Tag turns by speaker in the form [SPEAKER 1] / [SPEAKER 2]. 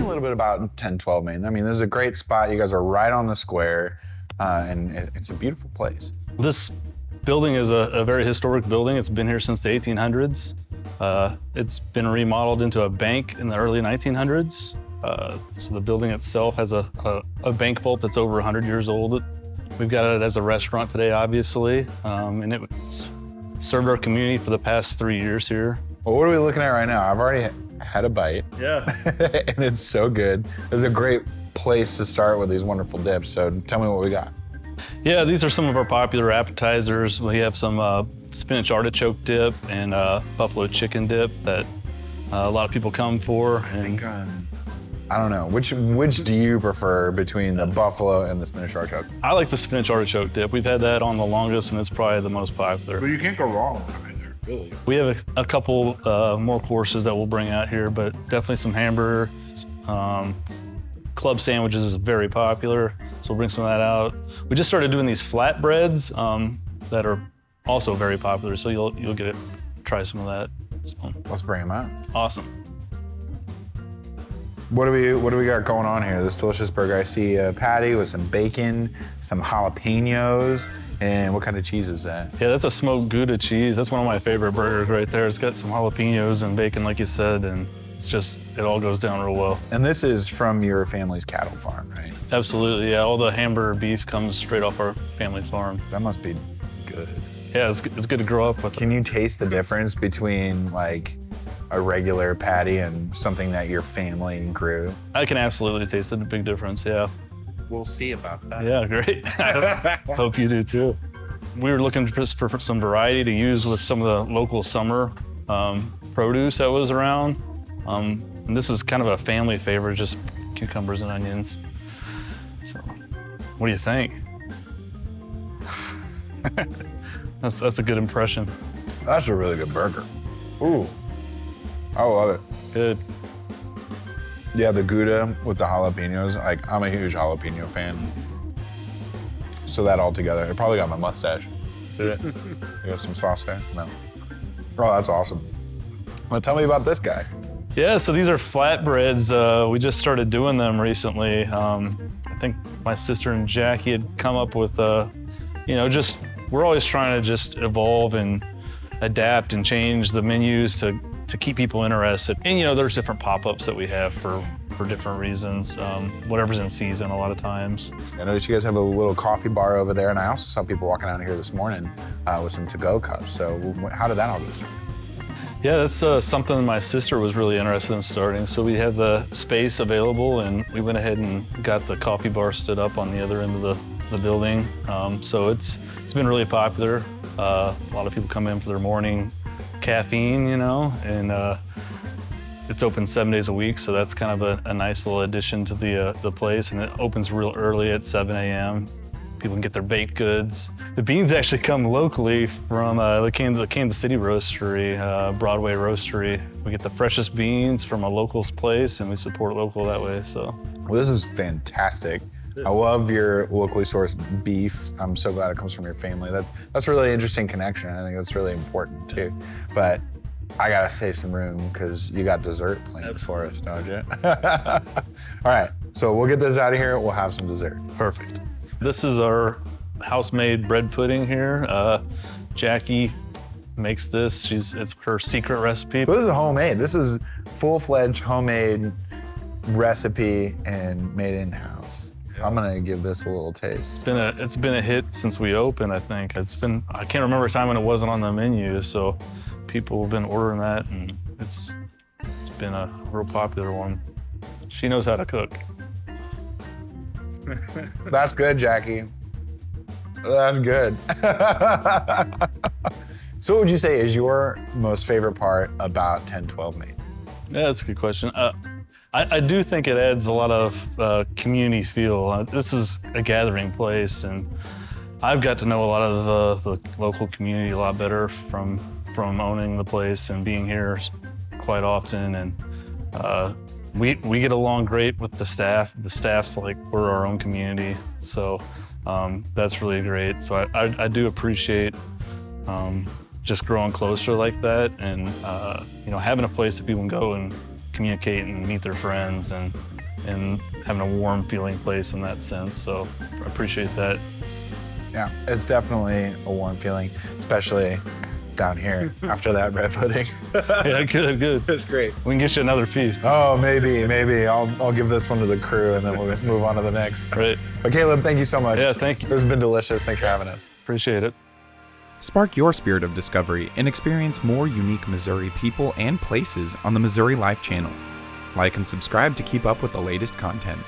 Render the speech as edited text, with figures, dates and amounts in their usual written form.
[SPEAKER 1] a little bit about 1012 Main. I mean, this is a great spot. You guys are right on the square, and it's a beautiful place.
[SPEAKER 2] This building is a very historic building. It's been here since the 1800s. It's been remodeled into a bank in the early 1900s. So the building itself has a bank vault that's over 100 years old. We've got it as a restaurant today, obviously, and it's served our community for the past 3 years here.
[SPEAKER 1] Well, what are we looking at right now? I've already had a bite.
[SPEAKER 2] Yeah.
[SPEAKER 1] And it's so good. It's a great place to start with these wonderful dips. So tell me what we got.
[SPEAKER 2] Yeah, these are some of our popular appetizers. We have some spinach artichoke dip and buffalo chicken dip that a lot of people come for.
[SPEAKER 1] I don't know. Which do you prefer between the buffalo and the spinach artichoke?
[SPEAKER 2] I like the spinach artichoke dip. We've had that on the longest, and it's probably the most popular.
[SPEAKER 1] But you can't go wrong with it either, really.
[SPEAKER 2] We have a couple more courses that we'll bring out here, but definitely some hamburgers. Club sandwiches is very popular, so we'll bring some of that out. We just started doing these flatbreads that are also very popular, so you'll get to try some of that. So.
[SPEAKER 1] Let's bring them out.
[SPEAKER 2] Awesome.
[SPEAKER 1] What do we got going on here? This delicious burger. I see a patty with some bacon, some jalapenos, and what kind of cheese is that?
[SPEAKER 2] Yeah, that's a smoked Gouda cheese. That's one of my favorite burgers right there. It's got some jalapenos and bacon, like you said, and it all goes down real well.
[SPEAKER 1] And this is from your family's cattle farm, right?
[SPEAKER 2] Absolutely, yeah. All the hamburger beef comes straight off our family farm.
[SPEAKER 1] That must be good.
[SPEAKER 2] Yeah, it's good to grow up with.
[SPEAKER 1] Can you taste the difference between like a regular patty and something that your family grew?
[SPEAKER 2] I can absolutely taste the big difference, yeah.
[SPEAKER 1] We'll see about that.
[SPEAKER 2] Yeah, great. I hope you do too. We were looking just for some variety to use with some of the local summer produce that was around. And this is kind of a family favorite, just cucumbers and onions. So, what do you think? That's a good impression.
[SPEAKER 1] That's a really good burger. Ooh, I love it.
[SPEAKER 2] Good.
[SPEAKER 1] Yeah, the Gouda with the jalapenos. Like, I'm a huge jalapeno fan. So that all together, it probably got my mustache. Did it? You got some sauce there? No. Oh, that's awesome. Well, tell me about this guy.
[SPEAKER 2] Yeah, so these are flatbreads. We just started doing them recently. I think my sister and Jackie had come up with, we're always trying to just evolve and adapt and change the menus to keep people interested. And there's different pop-ups that we have for different reasons, whatever's in season a lot of times.
[SPEAKER 1] I noticed you guys have a little coffee bar over there, and I also saw people walking out here this morning with some to-go cups. So how did that all get started?
[SPEAKER 2] Yeah, that's something my sister was really interested in starting. So we had the space available, and we went ahead and got the coffee bar stood up on the other end of the building. So it's been really popular. A lot of people come in for their morning caffeine, and it's open 7 days a week, so that's kind of a nice little addition to the place, and it opens real early at 7 a.m. People can get their baked goods. The beans actually come locally from the Kansas City roastery, Broadway roastery. We get the freshest beans from a local place, and we support local that way. So,
[SPEAKER 1] well, this is fantastic. I love your locally sourced beef. I'm so glad it comes from your family. That's a really interesting connection. I think that's really important too. But I gotta save some room because you got dessert planned for us, don't you? All right, so we'll get this out of here. We'll have some dessert.
[SPEAKER 2] Perfect. This is our house-made bread pudding here. Jackie makes this. It's her secret recipe.
[SPEAKER 1] So this is homemade. This is full-fledged homemade recipe and made in-house. I'm gonna give this a little taste.
[SPEAKER 2] It's been a hit since we opened, I think. I can't remember a time when it wasn't on the menu, so people have been ordering that, and it's been a real popular one. She knows how to cook.
[SPEAKER 1] That's good, Jackie. That's good. So what would you say is your most favorite part about 1012 Main?
[SPEAKER 2] Yeah, that's a good question. I do think it adds a lot of community feel. This is a gathering place, and I've got to know a lot of the local community a lot better from owning the place and being here quite often. And we get along great with the staff. The staff's like we're our own community, so that's really great. So I do appreciate just growing closer like that, and having a place that people can go and communicate and meet their friends, and and having a warm feeling place in that sense. So I appreciate that.
[SPEAKER 1] Yeah, it's definitely a warm feeling, especially down here after that red pudding.
[SPEAKER 2] Yeah, good.
[SPEAKER 1] It's great.
[SPEAKER 2] We can get you another feast.
[SPEAKER 1] Oh, maybe. I'll give this one to the crew and then we'll move on to the next.
[SPEAKER 2] Right.
[SPEAKER 1] But Caleb, thank you so much.
[SPEAKER 2] Yeah, thank you.
[SPEAKER 1] This has been delicious. Thanks for having us.
[SPEAKER 2] Appreciate it.
[SPEAKER 3] Spark your spirit of discovery and experience more unique Missouri people and places on the Missouri Life channel. Like and subscribe to keep up with the latest content.